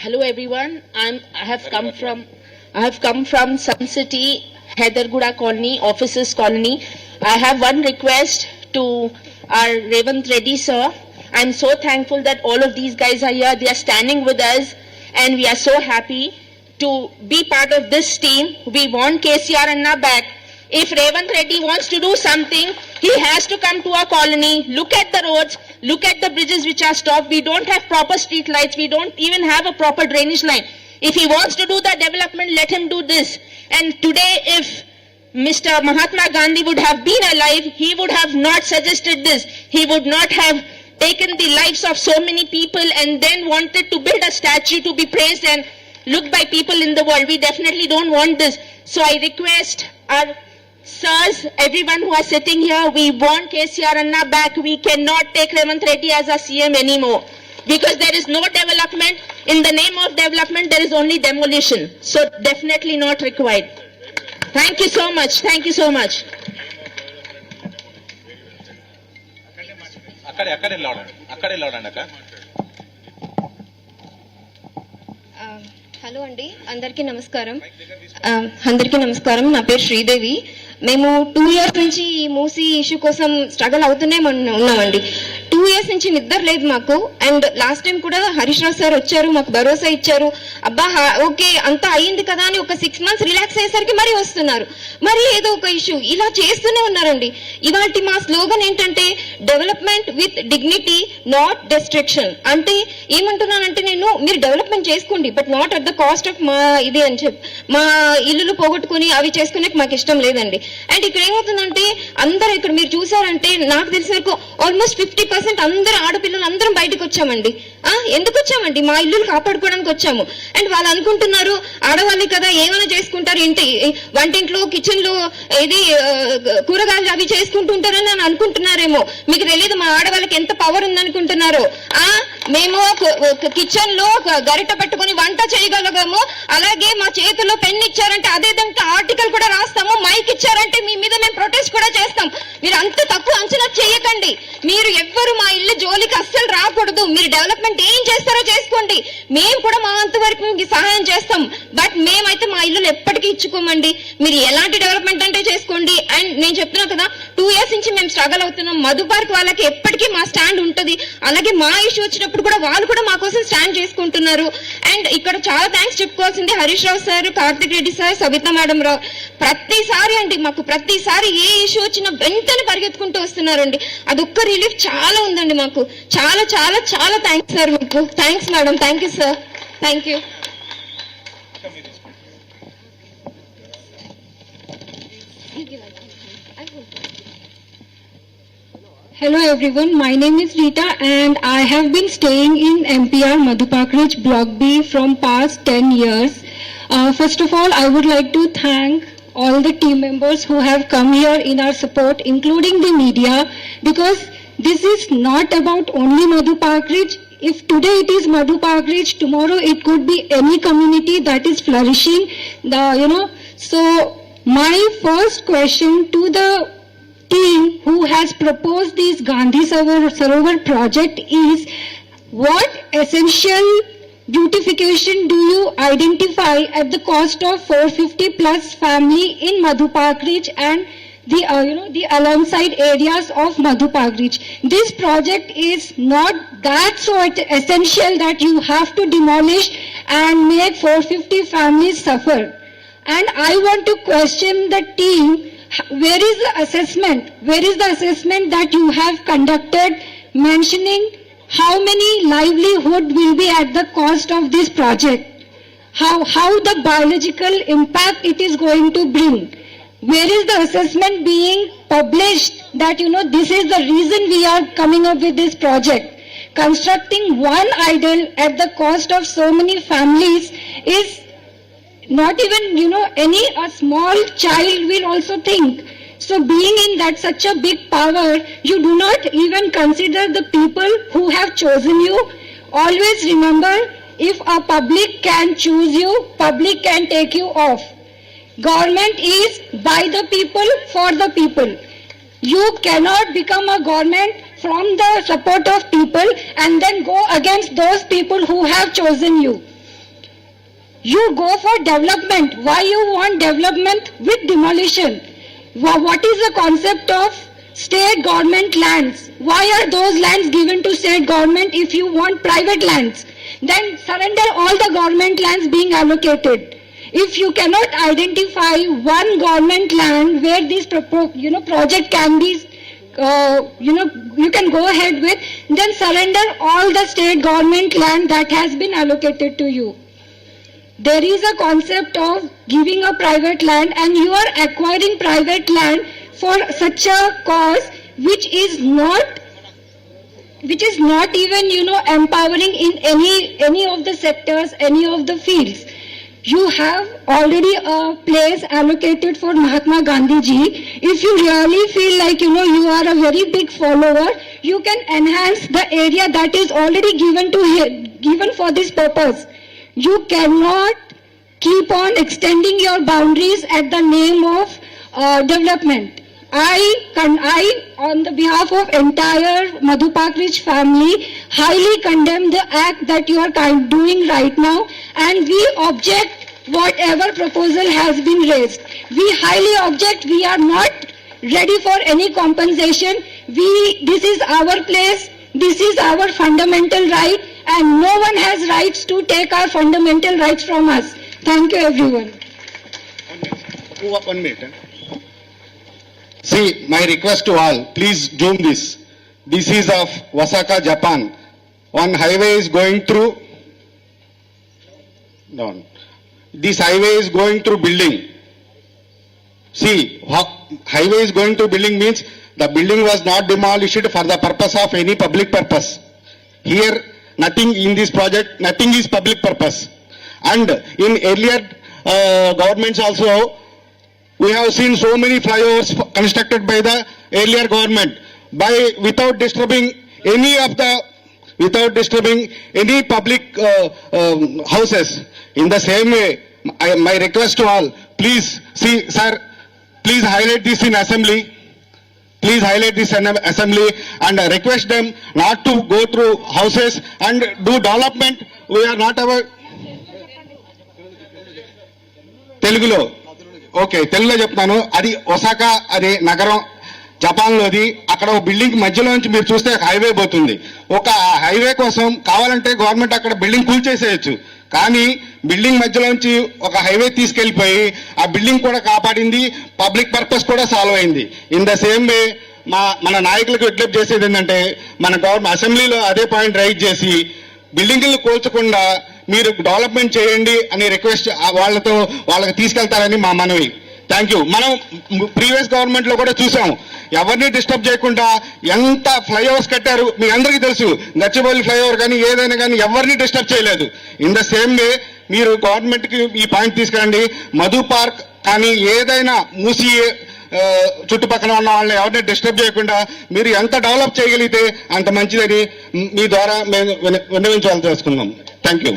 Hello everyone. I have come from Sun City, Hyderguda Colony, Officers Colony. I have one request to our Revant Reddy sir. I'm so thankful that all of these guys are here. They are standing with us, and we are so happy to be part of this team. We want KCR Anna back. If Revant Reddy wants to do something, he has to come to our colony, look at the roads, look at the bridges which are stopped. We don't have proper street lights. We don't even have a proper drainage line. If he wants to do the development, let him do this. And today, if Mr. Mahatma Gandhi would have been alive, he would have not suggested this. He would not have taken the lives of so many people and then wanted to build a statue to be praised and looked by people in the world. We definitely don't want this. So I request our sirs, everyone who are sitting here, we want KCR Anna back. We cannot take Revant Reddy as our CM anymore. Because there is no development. In the name of development, there is only demolition. So definitely not required. Thank you so much. Thank you so much. Hello అండి, అందరికీ నమస్కారం. నా పేరు శ్రీదేవి. మేము 2 years నుంచి ఈ Musi issue కోసం struggle అవుతూనే ఉన్నామండి. 2 years నుంచి నిద్ర లేదు మాకు. అండ్ లాస్ట్ టైం కూడా హరీష్ రావు సార్ వచ్చారు, మాకు భరోసా ఇచ్చారు. అబ్బా ఓకే అంతా అయ్యింది కదా అని ఒక 6 months రిలాక్స్ అయ్యేసరికి మరీ వస్తున్నారు, మరి ఏదో ఒక ఇష్యూ ఇలా చేస్తూనే ఉన్నారండి. ఇవాళ మా స్లోగన్ ఏంటంటే development with dignity, not destruction. అంటే ఏమంటున్నానంటే నేను, మీరు డెవలప్మెంట్ చేసుకోండి, but not at the cost of మా ఇది అని చెప్పి, మా ఇల్లులు పోగొట్టుకుని అవి చేసుకునే మాకు ఇష్టం లేదండి. అండ్ ఇక్కడ ఏమవుతుందంటే అందరూ ఇక్కడ మీరు చూసారంటే నాకు తెలిసిన వరకు ఆల్మోస్ట్ 50% అందరూ ఆడపిల్లలు అందరం బయటకు వచ్చామండి. ఎందుకు వచ్చామండి? మా ఇల్లులు కాపాడుకోవడానికి వచ్చాము. అండ్ వాళ్ళు అనుకుంటున్నారు ఆడవాళ్ళే కదా ఏమైనా చేసుకుంటారు, వంటింట్లో కిచెన్ లో ఇది కూరగాయలు అవి చేసుకుంటుంటారని అని అనుకుంటున్నారేమో. మీకు తెలియదు మా ఆడవాళ్ళకి ఎంత పవర్ ఉందనుకుంటున్నారు. మేము కిచెన్ లో గరిట పట్టుకుని వంట చేయగలగాము, అలాగే మా చేతిలో పెన్ ఇచ్చారంటే అదే దానికి ఆర్టికల్ కూడా రాస్తాము, మైక్ ఇచ్చారంటే మీ మీద మేము ప్రొటెస్ట్ కూడా చేస్తాం. మీరు అంత తక్కువ అంచనా చేయకండి. మీరు ఎవ్వరు మా ఇల్లు జోలికి అస్సలు రాకూడదు. మీరు డెవలప్మెంట్ ఏం చేస్తారో చేసుకోండి, మేము కూడా మా అంతవరకు మీకు సహాయం చేస్తాం. బట్ మేమైతే మా ఇల్లులు ఎప్పటికీ ఇచ్చుకోమండి. మీరు ఎలాంటి డెవలప్మెంట్ అంటే చేసుకోండి. అండ్ నేను చెప్తున్నా కదా 2 years నుంచి మేము స్ట్రగల్ అవుతున్నాం. మధు పార్క్ వాళ్ళకి ఎప్పటికీ మా స్టాండ్ ఉంటుంది. అలాగే మా ఇష్యూ వచ్చినప్పుడు కూడా వాళ్ళు కూడా మా కోసం స్టాండ్ చేసుకుంటున్నారు. అండ్ ఇక్కడ చాలా థ్యాంక్స్ చెప్పుకోవాల్సింది Harish Rao sir, Karthik Reddy sir, Sabitha madam Rao. ప్రతిసారి అండి మాకు ప్రతిసారి ఏ ఇష్యూ వచ్చినా వెంటనే పరిగెత్తుకుంటూ వస్తున్నారండి. అదొక్క రిలీఫ్ చాలా ఉందండి మాకు. చాలా చాలా చాలా థ్యాంక్స్ సార్ మీకు. Thanks madam. Thank you sir. Thank you. Hello everyone, my name is Rita and I have been staying in MPR Madhu Park Ridge Block B from past 10 years. First of all, I would like to thank all the team members who have come here in our support, including the media, because this is not about only Madhu Park Ridge. If today it is Madhu Park Ridge, tomorrow it could be any community that is flourishing. So my first question to the team who has proposed this Gandhi Sarovar project is, what essential beautification do you identify at the cost of 450 plus family in Madhu Park Ridge and the alongside areas of Madhu Park Ridge? This project is not that so essential that you have to demolish and make 450 families suffer. And I want to question the team, where is the assessment? Where is the assessment that you have conducted mentioning how many livelihood will be at the cost of this project? How the biological impact it is going to bring? Where is the assessment being published that this is the reason we are coming up with this project? Constructing one idol at the cost of so many families is not even a small child will also think. So being in that such a big power, you do not even consider the people who have chosen you. Always remember, if a public can choose you, public can take you off. Government is by the people, for the people. You cannot become a government from the support of people and then go against those people who have chosen you. You go for development. Why you want development with demolition? What is the concept of state government lands? Why are those lands given to state government if you want private lands? Then surrender all the government lands being allocated. If you cannot identify one government land where this project can be you can go ahead with, then surrender all the state government land that has been allocated to you. There is a concept of giving a private land, and you are acquiring private land for such a cause which is not even empowering in any of the sectors, any of the fields. You have already a place allocated for Mahatma Gandhi ji. If you really feel like you are a very big follower, you can enhance the area that is already given for this purpose. You cannot keep on extending your boundaries at the name of development. I, on the behalf of entire Madhu Park Ridge family, highly condemn the act that you are doing right now, and we object whatever proposal has been raised. We highly object. We are not ready for any compensation. This is our place. This is our fundamental right, and no one has rights to take our fundamental rights from us. Thank you, everyone. 1 minute. See, my request to all, please zoom this. This is of Osaka, Japan. One highway is going through. Down. This highway is going through building. See, highway is going through building means the building was not demolished for the purpose of any public purpose. Here, nothing in this project, nothing is public purpose. And in earlier governments also, we have seen so many flyovers constructed by the earlier government without disturbing any public houses. In the same way, my request to all, please see, sir, please highlight this in assembly. Please highlight this in assembly and request them not to go through houses and do development. We are not our తెలుగులో okay తెలుగులో చెప్తాను. అది Osaka అనే నగరం జపాన్లోది. అక్కడ ఒక building మధ్యలో నుంచి మీరు చూస్తే హైవే పోతుంది. ఒక హైవే కోసం కావాలంటే గవర్నమెంట్ అక్కడ బిల్డింగ్ కూల్చేసేయచ్చు, కానీ బిల్డింగ్ మధ్యలోంచి ఒక హైవే తీసుకెళ్లిపోయి ఆ బిల్డింగ్ కూడా కాపాడింది, పబ్లిక్ పర్పస్ కూడా సాల్వ్ అయింది. ఇన్ ద సేమ్ వే మన నాయకులకు విజ్ఞప్తి చేసేది ఏంటంటే, మన గవర్నమెంట్ అసెంబ్లీలో అదే పాయింట్ రైజ్ చేసి బిల్డింగ్లు కూల్చకుండా మీరు డెవలప్మెంట్ చేయండి అని రిక్వెస్ట్ వాళ్ళకి తీసుకెళ్తారని మా మనవి. Thank you. మనం ప్రీవియస్ గవర్నమెంట్ లో కూడా చూసాం, ఎవరిని డిస్టర్బ్ చేయకుండా ఎంత ఫ్లైఓవర్స్ కట్టారు మీ అందరికీ తెలుసు. గచ్చిబౌలి ఫ్లైఓవర్ కానీ ఏదైనా కానీ ఎవరిని డిస్టర్బ్ చేయలేదు. ఇన్ ద సేమ్ వే మీరు గవర్నమెంట్ కి ఈ పాయింట్ తీసుకురండి. మధు పార్క్ కానీ ఏదైనా మూసి చుట్టుపక్కల ఉన్న వాళ్ళని ఎవరిని డిస్టర్బ్ చేయకుండా మీరు ఎంత డెవలప్ చేయగలిగితే అంత మంచిదని మీ ద్వారా మేము విన్నవించాలని తెలుసుకున్నాం. Thank you.